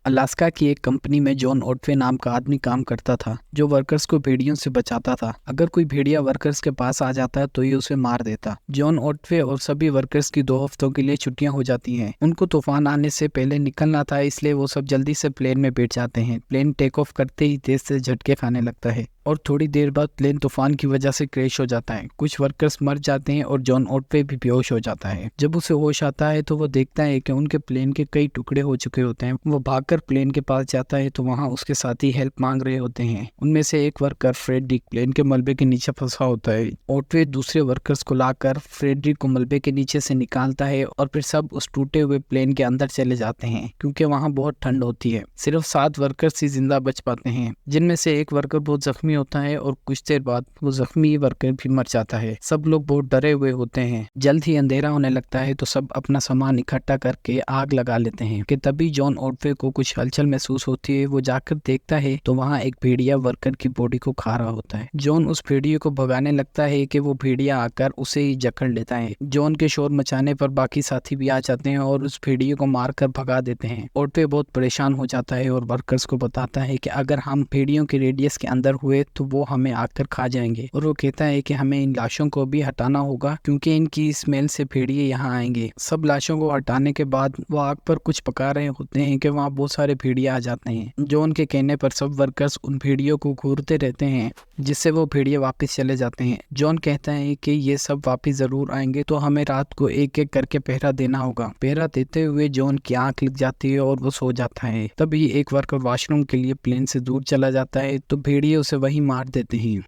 Alaska की एक company में जॉन ओटवे नाम का आदमी काम करता था, जो वर्कर्स को भेड़ियों से बचाता था। अगर कोई भेड़िया वर्कर्स के पास आ जाता तो ये उसे मार देता। जॉन ओटवे और सभी वर्कर्स की 2 हफ्तों के लिए छुट्टियां हो जाती हैं। उनको तूफान आने से पहले निकलना था, इसलिए वो सब जल्दी से प्लेन में बैठ जाते हैं। प्लेन टेक ऑफ करते ही तेज से झटके खाने लगता है और थोड़ी देर बाद प्लेन तूफान की वजह से क्रैश हो जाता है। कुछ वर्कर्स मर जाते हैं और जॉन ओटवे भी बेहोश हो जाता है। जब उसे होश आता है तो वो देखता है कि उनके प्लेन के कई टुकड़े हो चुके होते हैं। वो भागकर प्लेन के पास जाता है तो वहाँ उसके साथी हेल्प मांग रहे होते हैं। उनमें से एक वर्कर फ्रेडरिक प्लेन के मलबे के नीचे फंसा होता है। ओटवे दूसरे वर्कर्स को लाकर फ्रेडरिक को मलबे के नीचे से निकालता है और फिर सब उस टूटे हुए प्लेन के अंदर चले जाते हैं, क्योंकि वहाँ बहुत ठंड होती है। सिर्फ 7 वर्कर्स ही जिंदा बच पाते हैं, जिनमें से एक वर्कर बहुत जख्मी होता है और कुछ देर बाद वो जख्मी वर्कर भी मर जाता है। सब लोग बहुत डरे हुए होते हैं। जल्द ही अंधेरा होने लगता है तो सब अपना सामान इकट्ठा करके आग लगा लेते हैं कि तभी जॉन ओटवे को कुछ हलचल महसूस होती है। वो जाकर देखता है तो वहाँ एक भेड़िया वर्कर की बॉडी को खा रहा होता है। जॉन उस भेड़िए को भगाने लगता है कि वो भेड़िया आकर उसे ही जकड़ लेता है। जॉन के शोर मचाने पर बाकी साथी भी आ जाते हैं और उस भेड़िए को मारकर भगा देते हैं। ओटवे बहुत परेशान हो जाता है और वर्कर्स को बताता है कि अगर हम भेड़ियों के रेडियस के अंदर हुए तो वो हमें आकर खा जाएंगे। और वो कहता है कि हमें इन लाशों को भी हटाना होगा, क्योंकि इनकी स्मेल से भेड़िए यहाँ आएंगे। सब लाशों को हटाने के बाद वो आग पर कुछ पका रहे होते हैं कि वहाँ बहुत सारे भेड़िए आ जाते हैं। जॉन के कहने पर सब वर्कर्स उन भेड़ियों को घूरते रहते हैं, जिससे वो भेड़िए वापस चले जाते हैं। जॉन कहता है कि ये सब वापस जरूर आएंगे, तो हमें रात को एक एक करके पहरा देना होगा। पहरा देते हुए जॉन की आंख लग जाती है और वो सो जाता है। तभी एक वर्कर वॉशरूम के लिए प्लेन से दूर चला जाता है तो भेड़िए उसे वहीं मार देते हैं।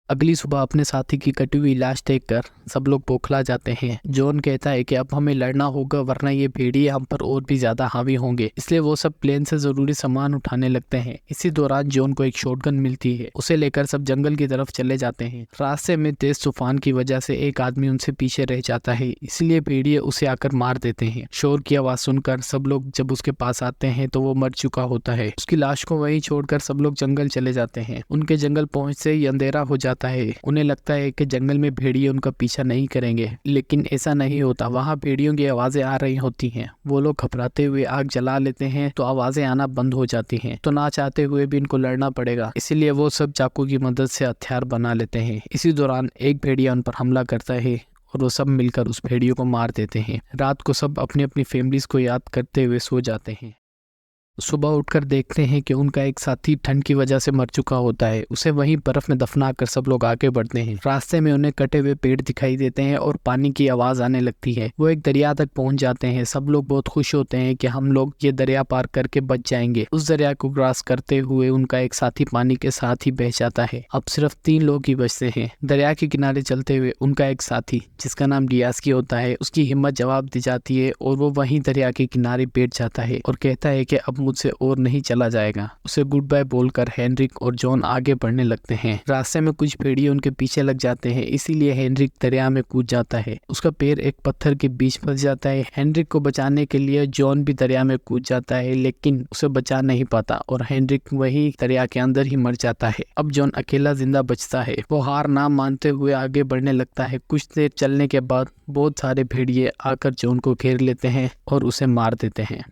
अगली सुबह अपने साथी की कटी हुई लाश देखकर सब लोग बौखला जाते हैं। जॉन कहता है कि अब हमें लड़ना होगा, वरना ये भेड़िए हम पर और भी ज्यादा हावी होंगे। इसलिए वो सब प्लेन से जरूरी सामान उठाने लगते हैं। इसी दौरान जॉन को एक शॉटगन मिलती है। उसे लेकर सब जंगल की तरफ चले जाते हैं। रास्ते में तेज तूफान की वजह से एक आदमी उनसे पीछे रह जाता है, इसलिए भेड़िए उसे आकर मार देते हैं। शोर की आवाज सुनकर सब लोग जब उसके पास आते हैं तो वो मर चुका होता है। उसकी लाश को वहीं छोड़कर सब लोग जंगल चले जाते हैं। उनके जंगल पहुंचते ही अंधेरा हो जाता है। उन्हें लगता है कि जंगल में भेड़िए उनका पीछा नहीं करेंगे, लेकिन ऐसा नहीं होता। वहाँ भेड़ियों की आवाजें आ रही होती हैं। वो लोग घबराते हुए आग जला लेते हैं तो आवाजें आना बंद हो जाती हैं। तो ना चाहते हुए भी इनको लड़ना पड़ेगा, इसीलिए वो सब चाकू की मदद से हथियार बना लेते हैं। इसी दौरान एक भेड़िया उन पर हमला करता है और वो सब मिलकर उस भेड़ियों को मार देते हैं। रात को सब अपनी अपनी फैमिलीज को याद करते हुए सो जाते हैं। सुबह उठकर देखते हैं कि उनका एक साथी ठंड की वजह से मर चुका होता है। उसे वहीं बर्फ में दफनाकर सब लोग आगे बढ़ते हैं। रास्ते में उन्हें कटे हुए पेड़ दिखाई देते हैं और पानी की आवाज आने लगती है। वो एक दरिया तक पहुंच जाते हैं। सब लोग बहुत खुश होते हैं कि हम लोग ये दरिया पार करके बच जाएंगे। उस दरिया को क्रॉस करते हुए उनका एक साथी पानी के साथ ही बह जाता है। अब सिर्फ 3 लोग ही बचते हैं। दरिया के किनारे चलते हुए उनका एक साथी, जिसका नाम डियास्की होता है, उसकी हिम्मत जवाब दी जाती है और वो वहीं दरिया के किनारे बैठ जाता है और कहता है कि अब मुझसे और नहीं चला जाएगा। उसे गुड बाय बोलकर हेनरिक और जॉन आगे बढ़ने लगते हैं। रास्ते में कुछ भेड़िए उनके पीछे लग जाते हैं, इसीलिए हेनरिक दरिया में कूद जाता है। उसका पैर एक पत्थर के बीच फंस जाता है। हेनरिक को बचाने के लिए जॉन भी दरिया में कूद जाता है, लेकिन उसे बचा नहीं पाता और हेनरिक वही दरिया के अंदर ही मर जाता है। अब जॉन अकेला जिंदा बचता है। वो हार ना मानते हुए आगे बढ़ने लगता है। कुछ देर चलने के बाद बहुत सारे भेड़िए आकर जॉन को घेर लेते हैं और उसे मार देते हैं।